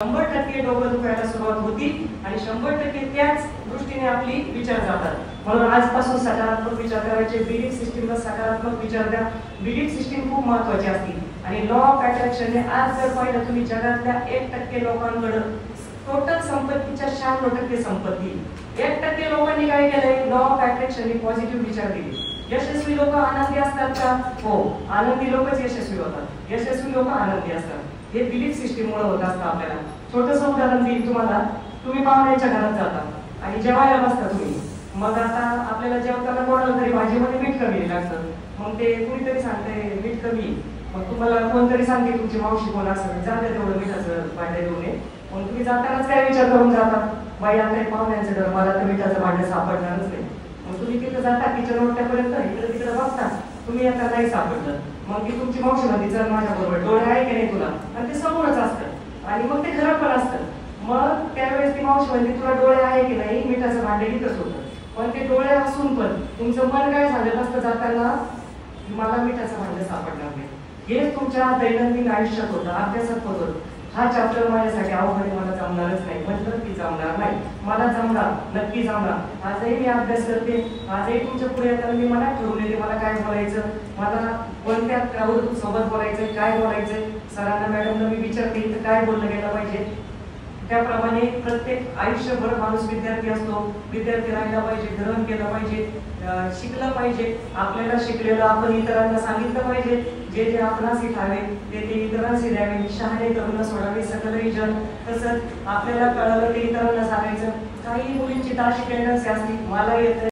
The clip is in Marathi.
100% डोकं दुखायला सुरुवात होती आणि 100% त्याच दृष्टीने आपली विचार जातात. म्हणून आजपासून सकारात्मक विचार करायचे. बिलीफ सिस्टीमला सकारात्मक विचार द्या. बिलीफ सिस्टीम खूप महत्त्वाची असते आणि लॉ ऑफ अट्रॅक्शनने आज जर पाहिलं तुम्ही जगातल्या 1% लोकांकडे टोटल संपत्तीच्या 96% संपत्ती, 1% लोकांनी काय केलंय? लॉ ऑफ अट्रॅक्शनने पॉझिटिव्ह विचार दिले. यशस्वी लोक आनंदी असतात का? हो, आनंदी लोकच यशस्वी होतात. यशस्वी लोक आनंदी असतात. हे बिलीफ सिस्टीममुळे होत असतं. आपल्याला छोटंसं उदाहरण देईल तुम्हाला. तुम्ही पाहुण्याच्या घरात जाता आणि जेवायला बसता तुम्ही. मग आता आपल्याला जेवताना कोणाला तरी भाजीमध्ये मीठ कमी लागतं. मग ते कुणीतरी सांगते मीठ कमी. मग तुम्हाला कोणतरी सांगते तुमची मावशी कोण असेल, जाते तेवढं मिठाचं भांडे देऊन ये. मग तुम्ही जातानाच काय विचार करून जाता? बाई आता पाहुण्यांचं घर, मला तर मिठाचं भांडे सापडणारच नाही. मग तुम्ही तिथं जाता किचन ओट्यापर्यंत, इकडे तिकडे बघता, तुम्ही आता नाही सापडलं. मग ती तुमची मावशी म्हणते चल माझ्या बरोबर, डोळे आहे की नाही तुला? आणि ते समोरच असतं आणि मग ते खरं पण असतं. मग त्यावेळेस ती मावशी म्हणते तुला डोळे आहे की नाही? मिठाचं भांडे इथंच होतं. पण ते डोळे असून पण तुमचं मन काय सांगत असतं जाताना? मला मिठाचं भांडे सापडणार नाही. हेच तुमच्या दैनंदिन आयुष्यात होतं, अभ्यासात होतं. हा चॅप्टर माझ्यासाठी अवघड, मला जमणारच नाही. म्हटलं की जमणार नाही, मला जमणार, नक्की जमणार. आजही मी अभ्यास करते. आजही तुमच्या पुढे येताना मी मनात ठरवून येते मला काय बोलायचं, मला कोणत्या क्राऊड सोबत बोलायचंय, काय बोलायचंय. सरांना मॅडमला मी विचारते इथं काय बोललं गेलं पाहिजे. त्याप्रमाणे प्रत्येक आयुष्यभर माणूस विद्यार्थी असतो. विद्यार्थी राहिला पाहिजे, ग्रहण केलं पाहिजे, शिकलं पाहिजे. आपल्याला शिकलेलं आपण इतरांना सांगितलं पाहिजे. जे जे आपणास ठावे ते ते इतरांशी द्यावे. शहाणे करून सोडावे सकलही जन. तसंच आपल्याला कळालं ते इतरांना सांगायचं. काही मुलींची ताशी टेंडन्सी असते, मला येतं